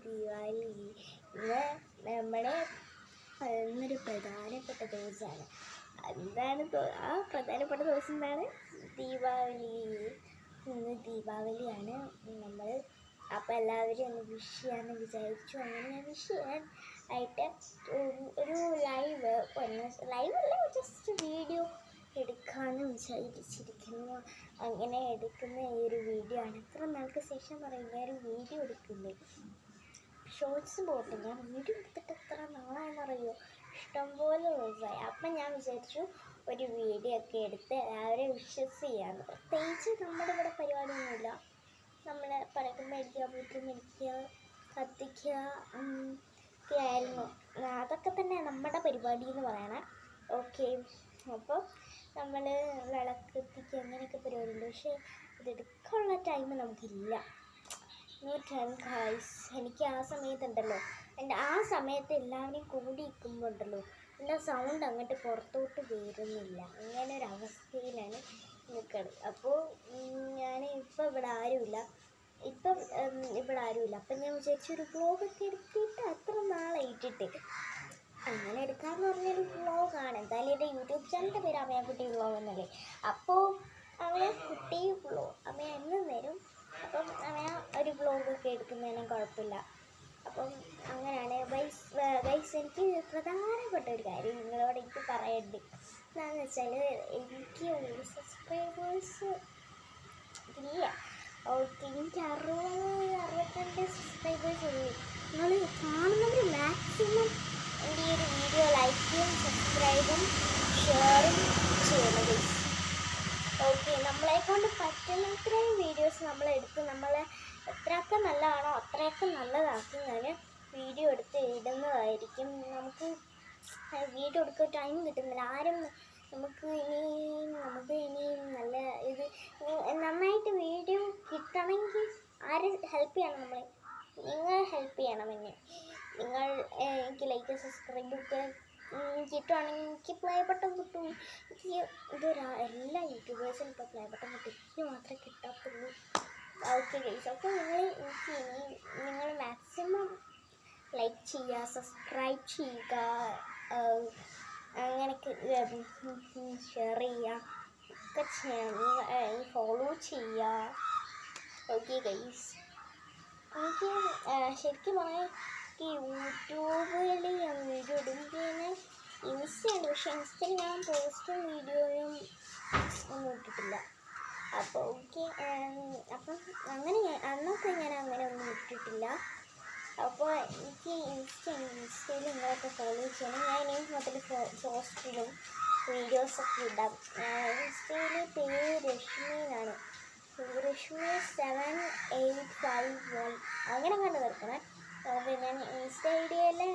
ദീപാവലി. ഇന്ന് നമ്മുടെ ഇന്നൊരു പ്രധാനപ്പെട്ട ദിവസമാണ്. എന്താണ് ആ പ്രധാനപ്പെട്ട ദിവസം? എന്താണ്? ദീപാവലി. ഇന്ന് ദീപാവലിയാണ്. നമ്മൾ അപ്പോൾ എല്ലാവരും ഒന്ന് വിഷ് ചെയ്യാമെന്ന് വിചാരിച്ചു. അങ്ങനെ ഞാൻ വിഷ് ചെയ്യാൻ ആയിട്ട് ഒരു ലൈവല്ല, ജസ്റ്റ് വീഡിയോ എടുക്കാമെന്ന് വിചാരിച്ചിരിക്കുന്നു. അങ്ങനെ എടുക്കുന്ന ഈ ഒരു വീഡിയോ ആണ്. എത്ര നാൾക്ക് ശേഷം പറയുന്ന ഒരു വീഡിയോ എടുക്കുന്നത്. ഷോർട്സ് പോട്ടെ, ഞാൻ വീഡിയോ എടുത്തിട്ട് എത്ര നാളായെന്നറിയോ? ഇഷ്ടംപോലെ ദിവസമായി. അപ്പം ഞാൻ വിചാരിച്ചു ഒരു വീഡിയോ ഒക്കെ എടുത്ത് എല്ലാവരെയും വിശ്വസ് ചെയ്യാമെന്ന്. പ്രത്യേകിച്ച് നമ്മുടെ ഇവിടെ പരിപാടിയൊന്നുമില്ല. നമ്മൾ പടക്കം മേടിക്കുക, പൂട്ടി മേടിക്കുക, കത്തിക്കുക ഒക്കെ ആയിരുന്നു. അതൊക്കെ തന്നെ നമ്മുടെ പരിപാടി എന്ന് പറയണേ. ഓക്കെ, അപ്പോൾ നമ്മൾ വിളക്ക് കത്തിക്കുക അങ്ങനെയൊക്കെ പരിപാടിയുണ്ട്. പക്ഷേ ഇതെടുക്കാനുള്ള ടൈം നമുക്കില്ല. എനിക്ക് ആ സമയത്തുണ്ടല്ലോ, ആ സമയത്ത് എല്ലാവരെയും കൂടി നിൽക്കുമ്പോൾ ഉണ്ടല്ലോ, എൻ്റെ സൗണ്ട് അങ്ങോട്ട് പുറത്തോട്ട് വരുന്നില്ല. അങ്ങനെ ഒരു അവസ്ഥയിലാണ് നിൽക്കുന്നത്. അപ്പോൾ ഇപ്പം ഇവിടെ ആരുമില്ല. അപ്പം ഞാൻ വിചാരിച്ചൊരു വ്ളോഗൊക്കെ എടുത്തിട്ട് അത്ര നാളായിട്ടിട്ട് അങ്ങനെ എടുക്കാമെന്ന് പറഞ്ഞൊരു വ്ളോഗാണ്. എന്തായാലും എൻ്റെ യൂട്യൂബ് ചാനലിൻ്റെ പേര് അമയക്കുട്ടി വ്ളോഗ് എന്നല്ലേ. അപ്പോൾ അമയക്കുട്ടി വ്ളോഗ്, അമയ എന്നും വരും. അപ്പം അമയ ഒരു വ്ളോഗൊക്കെ എടുക്കുന്നതിനും കുഴപ്പമില്ല. അപ്പം അങ്ങനെയാണ് ഗൈസ്. എനിക്ക് പ്രധാനപ്പെട്ട ഒരു കാര്യം നിങ്ങളോട് എനിക്ക് പറയണ്ട്. എന്താണെന്ന് വെച്ചാൽ, എനിക്ക് സബ്സ്ക്രൈബേഴ്സ് ഇല്ല. ഓക്കെ, എനിക്ക് 62 സബ്സ്ക്രൈബേഴ്സ് ഉള്ളൂ. നിങ്ങൾ കാണുന്നവർ മാക്സിമം എൻ്റെ ഈ ഒരു വീഡിയോ ലൈക്കും സബ്സ്ക്രൈബും ഷെയറും ചെയ്യണം ഗൈസ്. ഓക്കെ, നമ്മളെക്കൊണ്ട് പറ്റുന്നത്രയും വീഡിയോസ് നമ്മളെടുത്ത് നമ്മളെ എത്രയൊക്കെ നല്ലതാണോ അത്രയൊക്കെ നല്ലതാക്കി ഞാൻ വീഡിയോ എടുത്ത് ഇടുന്നതായിരിക്കും. നമുക്ക് വീഡിയോ എടുക്കാൻ ടൈം കിട്ടുന്നില്ല. നമുക്ക് ഇനിയും നല്ല ഇത് നന്നായിട്ട് വീഡിയോ കിട്ടണമെങ്കിൽ ആരും ഹെൽപ്പ് ചെയ്യണം. നിങ്ങൾ ഹെൽപ്പ് ചെയ്യണം എന്നെ. നിങ്ങൾ എനിക്ക് ലൈക്ക് സബ്സ്ക്രൈബൊക്കെ കിട്ടുവാണെങ്കിൽ എനിക്ക് പ്ലേ ബട്ടൺ കിട്ടും. എല്ലാ യൂട്യൂബേഴ്സിനും ഇപ്പോൾ പ്ലേ ബട്ടൺ കിട്ടും, എനിക്ക് മാത്രമേ കിട്ടാത്തുള്ളൂ. ഓക്കെ ഗൈസ്, അപ്പോൾ നിങ്ങൾ മാക്സിമം ലൈക്ക് ചെയ്യുക, സബ്സ്ക്രൈബ് ചെയ്യുക, അങ്ങനെയൊക്കെ ഷെയർ ചെയ്യുക ഒക്കെ ചെയ്യണം. ഫോളോ ചെയ്യുക. ഓക്കെ ഗൈസ്, എനിക്ക് ശരിക്കും പറഞ്ഞാൽ യൂട്യൂബിൽ ഞാൻ വീഡിയോ ഇടും. പിന്നെ ഇൻസ്റ്റയുണ്ട്, പക്ഷേ ഇൻസ്റ്റയിൽ ഞാൻ പോസ്റ്റും വീഡിയോയും ഒന്നും ഇട്ടിട്ടില്ല. അപ്പോൾ ഓക്കെ, അപ്പം അന്നൊക്കെ ഞാൻ അങ്ങനെ ഒന്നും ഇട്ടിട്ടില്ല. അപ്പോൾ എനിക്ക് ഇൻസ്റ്റയിൽ നിങ്ങളൊക്കെ ഫോളോ ചെയ്യണം. ഞാൻ ഇനി മുതൽ പോസ്റ്റിലും വീഡിയോസൊക്കെ ഇടാം. ഇൻസ്റ്റയിൽ പേര് രശ്മി എന്നാണ്, രശ്മി 7851 അങ്ങനെ കണ്ട് തീർക്കണേ. ഓക്കെ, ഞാൻ ഇൻസ്റ്റ ഐഡിയയിലെ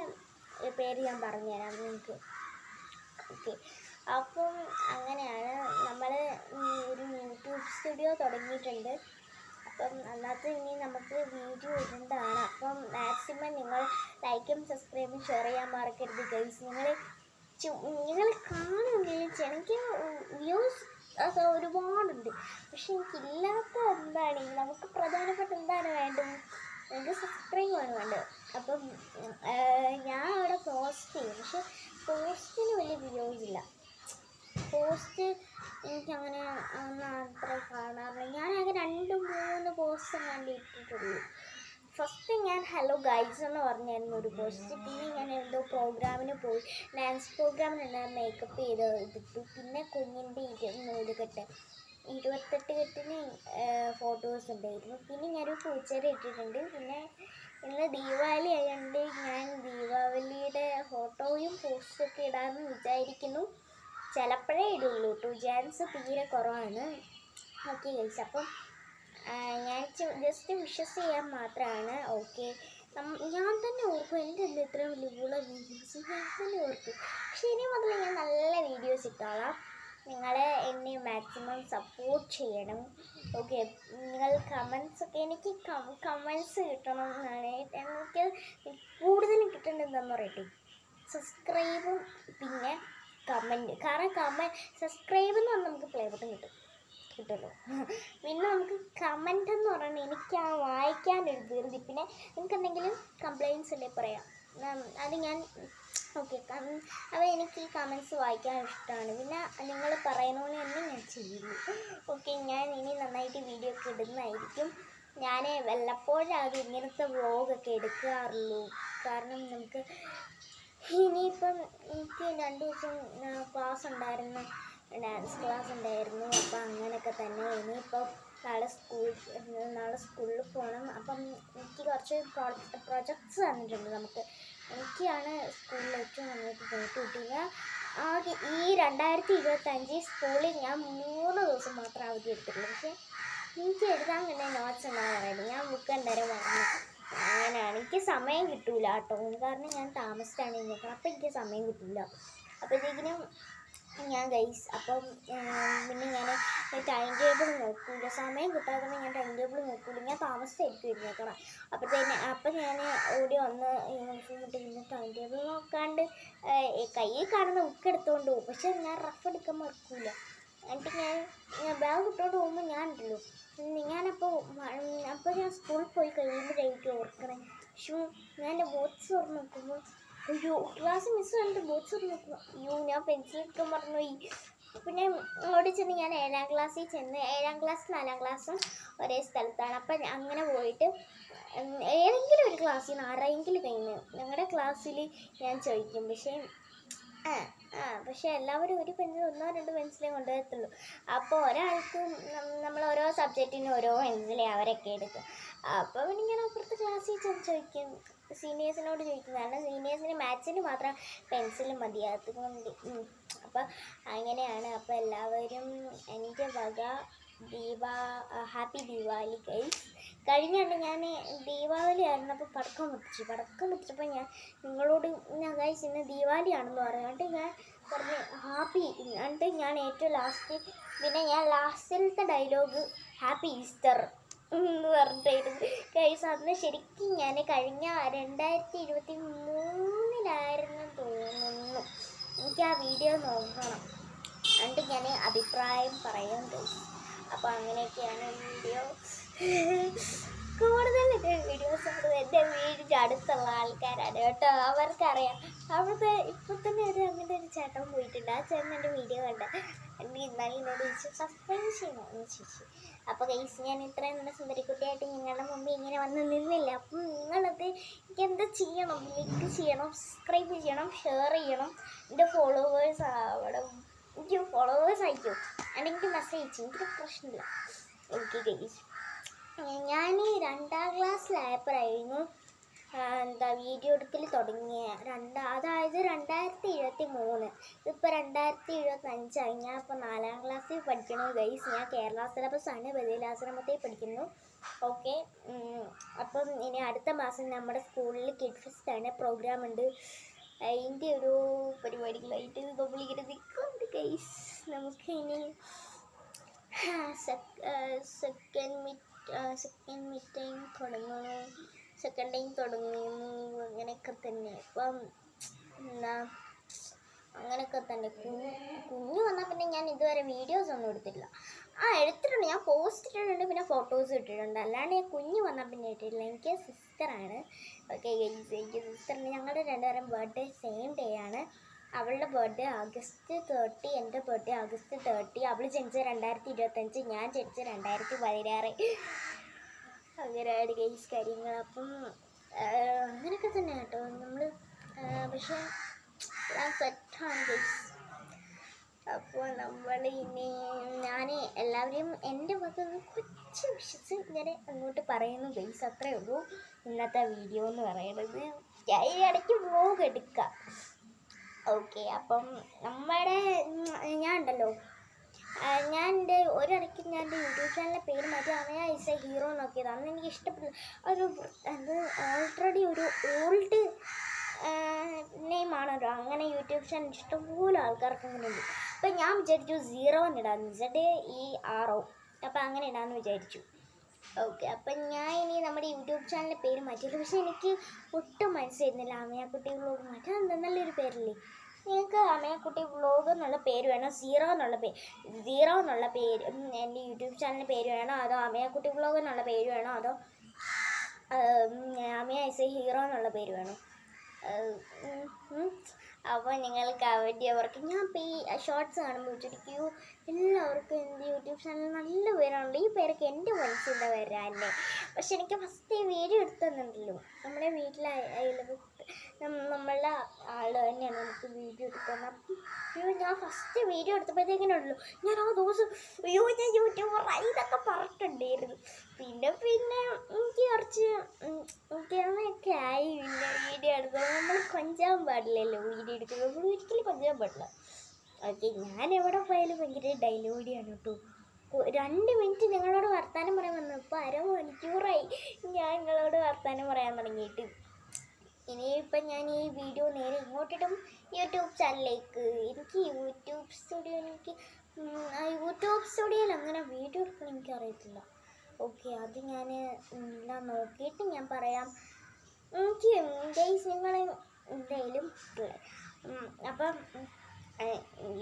പേര് ഞാൻ പറഞ്ഞുതരാം നിങ്ങൾക്ക്. ഓക്കെ, അപ്പം അങ്ങനെയാണ് നമ്മൾ ഒരു യൂട്യൂബ് സ്റ്റുഡിയോ തുടങ്ങിയിട്ടുണ്ട്. അപ്പം അതിനകത്ത് ഇനി നമുക്ക് വീഡിയോ ഇടേണ്ടതാണ്. അപ്പം മാക്സിമം നിങ്ങൾ ലൈക്കും സബ്സ്ക്രൈബും ഷെയർ ചെയ്യാൻ മറക്കരുത് ഗൈസ്. നിങ്ങൾ കാണുമെങ്കിലും എനിക്ക് വ്യൂസ് ഒരുപാടുണ്ട്, പക്ഷെ എനിക്കില്ലാത്ത എന്താണ്, നമുക്ക് പ്രധാനപ്പെട്ട എന്താണ് വേണ്ടത്? എനിക്ക് സബ്സ്ക്രൈബാണ് വേണ്ടത്. അപ്പം ഞാൻ അവിടെ പോസ്റ്റ് ചെയ്യും, പക്ഷെ പോസ്റ്റിന് വലിയ വ്യൂസ് ഇല്ല. പോസ്റ്റ് എനിക്കങ്ങനെ അത്ര കാണാറില്ല. ഞാനാകെ 2-3 പോസ്റ്റ് കണ്ട് ഇട്ടിട്ടുള്ളൂ. ഫസ്റ്റ് ഞാൻ ഹലോ ഗൈസ് എന്ന് പറഞ്ഞായിരുന്നു ഒരു പോസ്റ്റ്. പിന്നെ ഞാൻ എന്തോ പ്രോഗ്രാമിന് പോയി, ഡാൻസ് പ്രോഗ്രാമിന് മേക്കപ്പ് ഇതിട്ടു. പിന്നെ കുഞ്ഞിൻ്റെ 28 കെട്ടിന് ഫോട്ടോസ് ഉണ്ടായിരുന്നു. പിന്നെ ഞാനൊരു പൂച്ചേരെ ഇട്ടിട്ടുണ്ട്. പിന്നെ ഇന്ന് ദീപാവലി ആയതുകൊണ്ട് ഞാൻ ദീപാവലിയുടെ ഫോട്ടോയും പോസ്റ്റൊക്കെ ഇടാമെന്ന് വിചാരിക്കുന്നു. ചിലപ്പോഴേ ഇടുള്ളൂ കേട്ടോ, ചാൻസ് തീരെ കുറവാണ്. ഓക്കെ ഗൈസ്, അപ്പം ഞാൻ ജസ്റ്റ് വിഷസ് ചെയ്യാൻ മാത്രമാണ്. ഓക്കെ, ഞാൻ തന്നെ ഓർക്കും എൻ്റെ ഇത്രയും വലിയ വീഡിയോസ് ഞാൻ തന്നെ ഓർക്കും. പക്ഷേ ഇനി മുതൽ ഞാൻ നല്ല വീഡിയോസ് ഇട്ടോളാം. നിങ്ങൾ എന്നെ മാക്സിമം സപ്പോർട്ട് ചെയ്യണം. ഓക്കെ, നിങ്ങൾ കമൻസൊക്കെ, എനിക്ക് കമൻസ് കിട്ടണം എന്നാണ്. എനിക്ക് കൂടുതലും കിട്ടേണ്ടതെന്ന് പറയട്ടെ, സബ്സ്ക്രൈബും പിന്നെ കമൻറ്റ്. കാരണം സബ്സ്ക്രൈബ് എന്ന് പറഞ്ഞാൽ നമുക്ക് പ്ലേ ബട്ടൺ കിട്ടും. കിട്ടുമല്ലോ. പിന്നെ നമുക്ക് കമൻ്റ് എന്ന് പറയുന്നത് എനിക്ക് വായിക്കാനൊരു ധൃതി. പിന്നെ നിങ്ങൾക്ക് എന്തെങ്കിലും കംപ്ലയിൻസ് ഉണ്ടെങ്കിൽ പറയാം, അത് ഞാൻ ഓക്കെ. അപ്പോൾ എനിക്ക് ഈ കമൻറ്റ്സ് വായിക്കാൻ ഇഷ്ടമാണ്. പിന്നെ നിങ്ങൾ പറയുന്നതുകൊണ്ട് തന്നെ ഞാൻ ചെയ്യുന്നു. ഓക്കെ, ഞാൻ ഇനി നന്നായിട്ട് വീഡിയോ ഒക്കെ ഇടുന്നതായിരിക്കും. ഞാൻ വല്ലപ്പോഴാണ് ഇങ്ങനത്തെ വ്ളോഗൊക്കെ എടുക്കാറുള്ളൂ. കാരണം നമുക്ക് ഇനിയിപ്പം എനിക്ക് 2 ദിവസം ക്ലാസ് ഉണ്ടായിരുന്നു, ഡാൻസ് ക്ലാസ് ഉണ്ടായിരുന്നു. അപ്പം അങ്ങനെയൊക്കെ തന്നെ. ഇനിയിപ്പം നാളെ സ്കൂളിൽ പോകണം. അപ്പം എനിക്ക് കുറച്ച് പ്രൊജക്ട്സ് തന്നിട്ടുണ്ട് നമുക്ക്. എനിക്കാണ് സ്കൂളിൽ ഏറ്റവും നന്നായിട്ട് പോയിട്ട് കിട്ടിയ ആകെ ഈ 2025 സ്കൂളിൽ ഞാൻ 3 ദിവസം മാത്രം അവധി എടുത്തിട്ടുള്ളൂ. പക്ഷേ എനിക്ക് എഴുതാൻ തന്നെ നോട്ട്സ് എന്നാണ് പറയുന്നത്. ഞാൻ ബുക്ക് എന്തായാലും വാങ്ങി. അങ്ങനെയാണ്. എനിക്ക് സമയം കിട്ടൂല കേട്ടോ, കാരണം ഞാൻ താമസിച്ചാണ് നിൽക്കുന്നത്. അപ്പം എനിക്ക് സമയം കിട്ടില്ല. അപ്പോഴത്തേക്കിനും ഞാൻ ഗൈസ് അപ്പം പിന്നെ ഞാൻ ടൈം ടേബിൾ നോക്കില്ല. സമയം കിട്ടാതെ ഞാൻ ടൈം ടേബിൾ നോക്കില്ല. ഞാൻ താമസിച്ചായിരിക്കും ഇരുന്നേക്കണം. അപ്പം ഞാൻ ഓടി വന്ന് യൂണിഫോം ഇട്ട് പിന്നെ ടൈം ടേബിൾ നോക്കാണ്ട് കയ്യിൽ കാണുന്ന ബുക്ക് എടുത്തുകൊണ്ട് പോകും. പക്ഷെ ഞാൻ റഫ് എടുക്കാൻ മറക്കൂല. എന്നിട്ട് ഞാൻ ബാഗ് ഇട്ടുകൊണ്ട് പോകുമ്പോൾ ഞാൻ ഉണ്ടല്ലോ, ഞാനപ്പോൾ ഞാൻ സ്കൂളിൽ പോയി കഴിയുമ്പോഴായിരിക്കും ഓർക്കണേ. പക്ഷേ ഞാൻ എൻ്റെ ബോക്സ് തുറന്ന് നോക്കുമ്പോൾ അയ്യോ, ക്ലാസ് മിസ് കണ്ടിട്ട് ബോക്സ് തുറന്ന് നോക്കുമ്പോൾ അയ്യോ ഞാൻ പെൻസിൽ എടുക്കാൻ മറന്നുപോയി. പിന്നെ അവിടെ ചെന്ന് ഞാൻ 7ാം ക്ലാസ്സിൽ ചെന്ന് 7ാം ക്ലാസ്സും 4ാം ക്ലാസ്സും ഒരേ സ്ഥലത്താണ്. അപ്പം അങ്ങനെ പോയിട്ട് ഏതെങ്കിലും ഒരു ക്ലാസ്സിൽ നിന്ന് ആരെങ്കിലും കഴിഞ്ഞ് ഞങ്ങളുടെ ക്ലാസ്സിൽ ഞാൻ ചോദിക്കും. പക്ഷേ എല്ലാവരും ഒരു പെൻസിൽ 1-2 പെൻസിലേ കൊണ്ടുവരത്തുള്ളൂ. അപ്പോൾ ഒരാൾക്ക് നമ്മൾ ഓരോ സബ്ജക്റ്റിനും ഓരോ പെൻസിലേ അവരൊക്കെ എടുക്കും. അപ്പോൾ പിന്നെ ഞാൻ അപ്പുറത്തെ ക്ലാസ്സിൽ ചെന്ന് ചോദിക്കും, സീനിയേഴ്സിനോട് ചോദിക്കും. കാരണം സീനിയേഴ്സിന് മാത്സിന് മാത്രം പെൻസിൽ മതിയാത്തതുകൊണ്ട്. അപ്പോൾ അങ്ങനെയാണ്. അപ്പോൾ എല്ലാവരും എൻ്റെ വക ഹാപ്പി ദീപാവലി ഗൈസ്. കഴിഞ്ഞാണ്ട് ഞാൻ ദീപാവലി ആയിരുന്നപ്പോൾ പടക്കം പൊട്ടിച്ചപ്പോൾ ഞാൻ നിങ്ങളോട് ഗൈസ് ഇന്ന് ദീപാവലിയാണെന്ന് പറഞ്ഞിട്ട് ഞാൻ പറഞ്ഞ് ഹാപ്പി. എന്നിട്ട് ഞാൻ ഏറ്റവും ലാസ്റ്റ് പിന്നെ ഞാൻ ലാസ്റ്റിലത്തെ ഡയലോഗ് ഹാപ്പി ഈസ്റ്റർ എന്ന് പറഞ്ഞിട്ടായിരുന്നു ഗൈസ്. അന്ന് ശരിക്കും ഞാൻ കഴിഞ്ഞ 2023 തോന്നുന്നു. എനിക്ക് ആ വീഡിയോ നോക്കണം, എന്നിട്ട് ഞാൻ അഭിപ്രായം പറയാം ഗൈസ്. അപ്പോൾ അങ്ങനെയൊക്കെയാണ് വീഡിയോ. കൂടുതൽ വീഡിയോസ് എൻ്റെ വീടിൻ്റെ അടുത്തുള്ള ആൾക്കാരാണ് കേട്ടോ, അവർക്കറിയാം. അവിടുത്തെ ഇപ്പോൾ തന്നെ അങ്ങനത്തെ ഒരു ചേട്ടൻ പോയിട്ടുണ്ട്. ആ ചേട്ടൻ എൻ്റെ വീഡിയോ കണ്ട എനിക്ക് ഇന്നാലും എന്നോട് ചോദിച്ചു സബ്സ്ക്രൈബ് ചെയ്യണോ എന്ന് ചോദിച്ചു. അപ്പോൾ ഗൈസ് ഞാൻ ഇത്രയും നല്ല സുന്ദരിക്കുട്ടിയായിട്ട് നിങ്ങളുടെ മുമ്പ് ഇങ്ങനെ വന്ന് നിന്നില്ല. അപ്പം നിങ്ങളത് എനിക്ക് എന്താ ചെയ്യണം? ലൈക്ക് ചെയ്യണം, സബ്സ്ക്രൈബ് ചെയ്യണം, ഷെയർ ചെയ്യണം. എൻ്റെ ഫോളോവേഴ്സ് അവിടെ എനിക്ക് ഫോളോവേഴ്സ് അയക്കും, അല്ലെങ്കിൽ മെസ്സേജ് അയച്ചു, എനിക്കൊരു പ്രശ്നമില്ല. ഓക്കെ ഗൈസ്, ഞാൻ 2ാം ക്ലാസ്സിലായപ്പോഴായിരുന്നു വീഡിയോ എടുക്കൽ തുടങ്ങിയ. അതായത് 2023. ഇപ്പോൾ 2025 ഞാൻ ഇപ്പോൾ 4ാം ക്ലാസ്സിൽ പഠിക്കണു ഗൈസ്. ഞാൻ കേരള സിലബസാണ്, ബദിലാശ്രമത്തിൽ പഠിക്കുന്നു. ഓക്കെ, അപ്പം ഇനി അടുത്ത മാസം നമ്മുടെ സ്കൂളിൽ കിഡ് ഫെസ്റ്റാണ്, പ്രോഗ്രാം ഉണ്ട്. അതിൻ്റെ ഒരു പരിപാടികളായിട്ട് നമ്മളിങ്ങനെ നിൽക്കുന്നുണ്ട് ഗൈസ്. നമുക്ക് ഇനി സെക്കൻഡ് മീറ്റിംഗ് തുടങ്ങുന്നു, സെക്കൻഡ് ടൈം തുടങ്ങുന്നു. അങ്ങനെയൊക്കെ തന്നെ. അപ്പം അങ്ങനെയൊക്കെ തന്നെ. കുഞ്ഞു വന്നാൽ പിന്നെ ഞാൻ ഇതുവരെ വീഡിയോസ് ഒന്നും എടുത്തിട്ടില്ല. എടുത്തിട്ടുണ്ട്, ഞാൻ പോസ്റ്റ് ഇട്ടിട്ടുണ്ട്, പിന്നെ ഫോട്ടോസ് ഇട്ടിട്ടുണ്ട്. അല്ലാണ്ട് ഞാൻ കുഞ്ഞു വന്നാൽ പിന്നെ ഇട്ടിട്ടില്ല. എനിക്ക് സിസ്റ്ററാണ്. ഓക്കെ ഗൈസ്, എനിക്ക് സിസ്റ്ററിന് ഞങ്ങളുടെ 2പേരും ബർത്ത്ഡേ സെയിം ഡേ ആണ്. അവളുടെ ബർത്ത്ഡേ August 30, എൻ്റെ ബർത്ത്ഡേ August 30. അവൾ ജനിച്ചത് 2025, ഞാൻ ജനിച്ചത് 2016. അങ്ങനെയാണ് ഗൈസ് കാര്യങ്ങൾ. അപ്പം അങ്ങനെയൊക്കെ തന്നെ കേട്ടോ നമ്മൾ. പക്ഷേ ഞാൻ സെറ്റാണ് ഗൈസ്. അപ്പോൾ നമ്മൾ ഇനി ഞാൻ എല്ലാവരെയും എൻ്റെ ഭാഗത്ത് കൊച്ചു വിഷസ് ഇങ്ങനെ അങ്ങോട്ട് പറയുന്നു ഗൈസ്. അത്രയേ ഉള്ളൂ ഇന്നത്തെ വീഡിയോ എന്ന് പറയുന്നത്. ഞാൻ ഇടയ്ക്ക് വ്ലോഗ് എടുക്കാം. ഓക്കെ, അപ്പം ഞാൻ ഉണ്ടല്ലോ, ഞാൻ ഒരിടയ്ക്ക് ഞാൻ എൻ്റെ യൂട്യൂബ് ചാനലിൻ്റെ പേര് മാറ്റി അമയ ഈസ് എ ഹീറോ നോക്കിയത്. അന്ന് എനിക്ക് ഇഷ്ടപ്പെട്ടു. അത് ഓൾറെഡി ഒരു ഓൾഡ് നെയിമാണല്ലോ. അങ്ങനെ യൂട്യൂബ് ചാനൽ ഇഷ്ടംപോലെ ആൾക്കാർക്ക് അങ്ങനെ ഉണ്ട്. അപ്പം ഞാൻ വിചാരിച്ചു 0 ഇടാമെന്ന്, ZERO. അപ്പം അങ്ങനെ ഇടാമെന്ന് വിചാരിച്ചു. ഓക്കെ, അപ്പം ഞാൻ ഇനി നമ്മുടെ യൂട്യൂബ് ചാനലിൻ്റെ പേര് മാറ്റിയില്ല. പക്ഷേ എനിക്ക് ഒട്ടും മനസ്സിലായിരുന്നില്ല അമയാക്കുട്ടി വ്ലോഗ് മാറ്റാൻ. നല്ലൊരു പേരല്ലേ, നിങ്ങൾക്ക് അമയക്കുട്ടി വ്ളോഗ് എന്നുള്ള പേര് വേണോ, സീറോ എന്നുള്ള പേര് എൻ്റെ യൂട്യൂബ് ചാനലിൻ്റെ പേര് വേണോ, അതോ അമയക്കുട്ടി വ്ളോഗ് എന്നുള്ള പേര് വേണോ, അതോ അമയ ഐസ് എ ഹീറോ എന്നുള്ള പേര് വേണോ? അപ്പോൾ നിങ്ങൾ കമൻറ്റ് അവർക്ക് ഞാൻ ഇപ്പോൾ ഈ ഷോർട്സ് കാണുമ്പോൾ വിചാരിക്കൂ എല്ലാവർക്കും എൻ്റെ യൂട്യൂബ് ചാനൽ നല്ല പേരാണല്ലോ, ഈ പേരൊക്കെ എൻ്റെ മനസ്സിൻ്റെ പേരല്ലേ. പക്ഷെ എനിക്ക് ഫസ്റ്റ് ഈ വീഡിയോ എടുത്തു തന്നിട്ടുണ്ടല്ലോ നമ്മുടെ വീട്ടിലെ നമ്മളുടെ ആൾ തന്നെയാണ് നമുക്ക് വീഡിയോ എടുക്കുന്നത്. അപ്പം ഞാൻ ഫസ്റ്റ് വീഡിയോ എടുത്തപ്പോഴത്തേക്കിനുണ്ടല്ലോ ഞാൻ ആ ദിവസം ഞാൻ യൂട്യൂബറായി ഇതൊക്കെ പറഞ്ഞിട്ടുണ്ടായിരുന്നു. പിന്നെ എനിക്ക് കുറച്ച് എനിക്കൊക്കെ ആയി പിന്നെ വീഡിയോ എടുക്കുന്നത്. നമ്മൾ കൊഞ്ചാൻ പാടില്ലല്ലോ വീഡിയോ എടുക്കുന്നത്, നമ്മൾ ഒരിക്കലും കൊഞ്ചാൻ പാടില്ല. ഓക്കെ, ഞാൻ എവിടെ പോയാലും ഭയങ്കര ഡയലോഗിയാണ് കേട്ടോ. 2 മിനിറ്റ് നിങ്ങളോട് വർത്താനം പറയാൻ വന്നു, ഇപ്പോൾ അരമണിക്കൂറായി ഞാൻ നിങ്ങളോട് വർത്താനം പറയാൻ തുടങ്ങിയിട്ട്. ഇനിയിപ്പം ഞാൻ ഈ വീഡിയോ നേരെ ഇങ്ങോട്ടിടും യൂട്യൂബ് ചാനലിലേക്ക്. എനിക്ക് യൂട്യൂബ് സ്റ്റുഡിയോയിൽ അങ്ങനെ വീഡിയോ എടുക്കണം എനിക്കറിയത്തില്ല. ഓക്കെ, അത് ഞാൻ എല്ലാം നോക്കിയിട്ട് ഞാൻ പറയാം. എനിക്ക് ഗൈസ് നിങ്ങൾ എന്തായാലും അപ്പം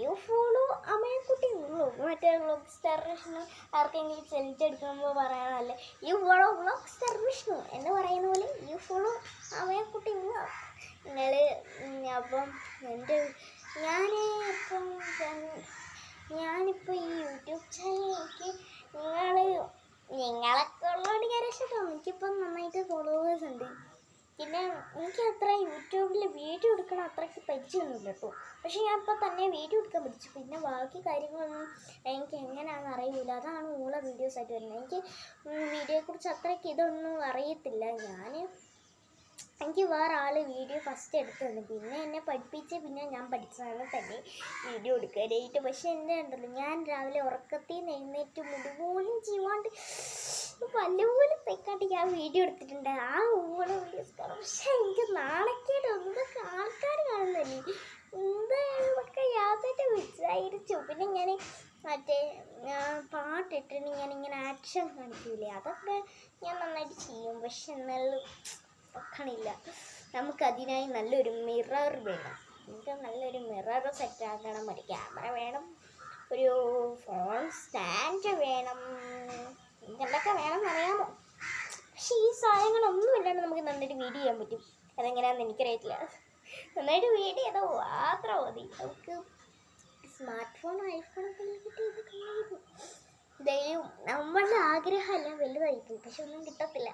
യു ഫോളോ അമയക്കുട്ടി വ്ളോഗ്, മറ്റേ വ്ളോഗ് സ്റ്റാർ വിഷ്ണു ആർക്കെങ്കിലും സെലക്ട് എടുക്കുമ്പോൾ പറയണമല്ലേ you follow vlog star Vishnu എന്ന് പറയുന്ന പോലെ യു ഫോളോ അമയക്കുട്ടി വ്ളോഗ്. നിങ്ങൾ അപ്പം ഞാനിപ്പോൾ ഈ യൂട്യൂബ് ചാനലിലേക്ക് നിങ്ങളൊക്കെ ഉള്ളതുകൊണ്ട് ഞാൻ രക്ഷപ്പെട്ടു. എനിക്കിപ്പം നന്നായിട്ട് ഫോളോവേഴ്സ് ഉണ്ട്. പിന്നെ എനിക്ക് അത്ര യൂട്യൂബിൽ വീഡിയോ എടുക്കണം അത്രയ്ക്ക് പരിചയമൊന്നുമില്ല കേട്ടോ. പക്ഷേ ഞാൻ ഇപ്പോൾ തന്നെ വീഡിയോ എടുക്കാൻ പഠിച്ചു. പിന്നെ ബാക്കി കാര്യങ്ങളൊന്നും എനിക്ക് എങ്ങനെയാണെന്ന് അറിയില്ല. അതാണ് ഊള വീഡിയോസായിട്ട് വരുന്നത്. എനിക്ക് വീഡിയോയെക്കുറിച്ച് അത്രയ്ക്ക് ഇതൊന്നും അറിയത്തില്ല. എനിക്ക് വേറെ ആൾ വീഡിയോ ഫസ്റ്റ് എടുത്തു തന്നു, പിന്നെ എന്നെ പഠിപ്പിച്ച് പിന്നെ ഞാൻ പഠിച്ചതാണ് തന്നെ വീഡിയോ എടുക്കാനായിട്ട്. പക്ഷേ എൻ്റെ ഉണ്ടല്ലോ ഞാൻ രാവിലെ ഉറക്കത്തിൽ നിന്ന് എഴുന്നേറ്റ് മുടിപോലും ചെയ്യാണ്ട് പല്ലുപോലും തെക്കാട്ടി ഞാൻ വീഡിയോ എടുത്തിട്ടുണ്ട്. ആ ഊള വീഡിയോസ് കാണാം. പക്ഷേ എനിക്ക് നാണക്കേട് എന്തൊക്കെ ആൾക്കാർ കാണുന്നല്ലേ എന്തായാലൊക്കെ യാതൊരു വിചാരിച്ചു. പിന്നെ ഞാൻ മറ്റേ പാട്ടിട്ടിട്ട് ഞാനിങ്ങനെ ആക്ഷൻ കാണിക്കൂലേ, അതൊക്കെ ഞാൻ നന്നായിട്ട് ചെയ്യും. പക്ഷെ എന്നാലും വെക്കണില്ല. നമുക്കതിനായി നല്ലൊരു മിറർ വേണം. നമുക്ക് നല്ലൊരു മിറർ സെറ്റാക്കണം, ഒരു ക്യാമറ വേണം, ഒരു ഫോൺ സ്റ്റാൻഡ് വേണം, എന്തൊക്കെ വേണമെന്ന് അറിയാമോ? പക്ഷേ ഈ സാധനങ്ങളൊന്നും ഇല്ലാണ്ട് നമുക്ക് നന്നായിട്ട് വീഡിയോ ചെയ്യാൻ പറ്റും. അതെങ്ങനെയാണെന്ന് എനിക്കറിയത്തില്ല. നന്നായിട്ട് വീഡിയോ ചെയ്താൽ മാത്രം മതി. നമുക്ക് സ്മാർട്ട് ഫോൺ ഐഫോണൊക്കെ കിട്ടിയത് ദൈവം നമ്മളുടെ ആഗ്രഹമെല്ലാം വലുതായിരിക്കും, പക്ഷെ ഒന്നും കിട്ടത്തില്ല.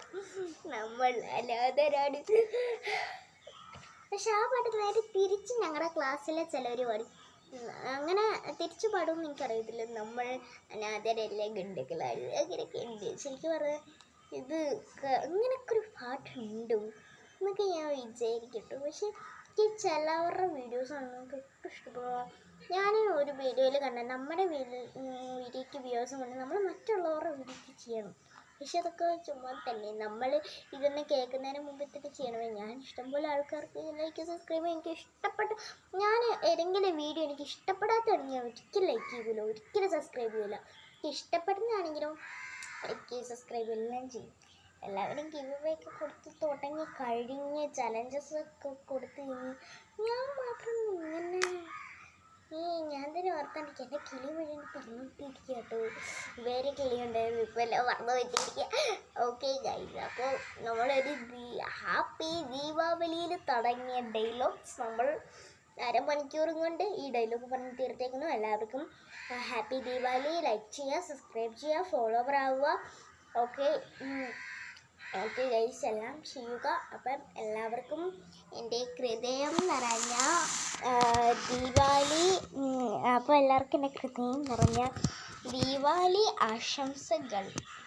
നമ്മൾ അനാഥരാണ്. പക്ഷെ ആ പാട്ട് നേരെ തിരിച്ച് ഞങ്ങളുടെ ക്ലാസ്സിലെ ചിലവർ പാടി. അങ്ങനെ തിരിച്ചു പാടുമെന്ന് എനിക്കറിയത്തില്ല. നമ്മൾ അനാഥരല്ലേ ഗണ്ടുകളാണ് അങ്ങനെയൊക്കെ ഉണ്ട്. ശരിക്കും പറഞ്ഞാൽ ഇത് ഇങ്ങനെയൊക്കെ ഒരു പാട്ടുണ്ടോ എന്നൊക്കെ ഞാൻ വിചാരിക്കട്ടു. പക്ഷെ എനിക്ക് ചിലവരുടെ വീഡിയോസാണ് നമുക്ക് ഒട്ടും ഇഷ്ടപ്പെടുക. ഞാൻ ഒരു വീഡിയോയിൽ കണ്ട നമ്മുടെ വീഡിയോയ്ക്ക് വ്യൂവേഴ്സ് കൊണ്ട് നമ്മൾ മറ്റുള്ളവരുടെ വീഡിയോയ്ക്ക് ചെയ്യണം. പക്ഷെ അതൊക്കെ ചുമ്മാ തന്നെ. നമ്മൾ ഇതൊന്ന് കേൾക്കുന്നതിന് മുമ്പ് തന്നെ ചെയ്യണമേ. ഞാൻ ഇഷ്ടംപോലെ ആൾക്കാർക്ക് ലൈക്ക് സബ്സ്ക്രൈബ് എനിക്ക് ഇഷ്ടപ്പെട്ട് ഞാൻ ഏതെങ്കിലും വീഡിയോ എനിക്ക് ഇഷ്ടപ്പെടാത്തതാണെങ്കിൽ ഞാൻ ഒരിക്കലും ലൈക്ക് ചെയ്യില്ല, ഒരിക്കലും സബ്സ്ക്രൈബ് ചെയ്യില്ല. എനിക്ക് ഇഷ്ടപ്പെടുന്നതാണെങ്കിലും ലൈക്ക് സബ്സ്ക്രൈബ് എല്ലാം ചെയ്യും. എല്ലാവരും ഗിവ് അവേ ഒക്കെ കൊടുത്ത് തുടങ്ങി കഴിഞ്ഞ് ചലഞ്ചസ് ഒക്കെ കൊടുത്ത് കഴിഞ്ഞ് ഞാൻ മാത്രം ഇങ്ങനെ ഞാൻ തന്നെ ഓർത്താണ്ടിരിക്കുക. എൻ്റെ കിളി വഴി പറഞ്ഞുകൊണ്ടിരിക്കുക കേട്ടോ. വേറെ കിളി ഉണ്ടായിരുന്നു, ഇപ്പോൾ എല്ലാം പറഞ്ഞു വെച്ചിരിക്കുക. ഓക്കെ ഗൈസ്, അപ്പോൾ നമ്മളൊരു ഹാപ്പി ദീപാവലിയിൽ തുടങ്ങിയ ഡയലോഗ്സ് നമ്മൾ അരമണിക്കൂറും കൊണ്ട് ഈ ഡയലോഗ് പറഞ്ഞ് തീർത്തേക്കുന്നു. എല്ലാവർക്കും ഹാപ്പി ദീപാവലി. ലൈക്ക് ചെയ്യുക, സബ്സ്ക്രൈബ് ചെയ്യുക, ഫോളോവർ ആവുക. ഓക്കെ ഗൈസ്, എല്ലാം ചെയ്യുക. അപ്പം എല്ലാവർക്കും എൻ്റെ ഹൃദയം നിറഞ്ഞ ദീപാവലി അപ്പോൾ എല്ലാവർക്കും എൻ്റെ ഹൃദയം നിറഞ്ഞ ദീപാവലി ആശംസകൾ.